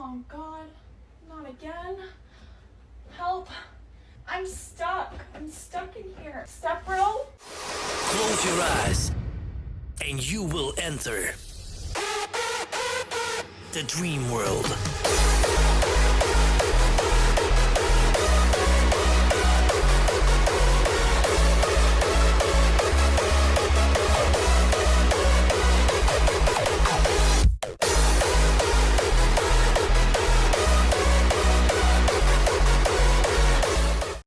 Oh God, not again. Help. I'm stuck. I'm stuck in here. Step bro? Close your eyes and you will enter the dream world.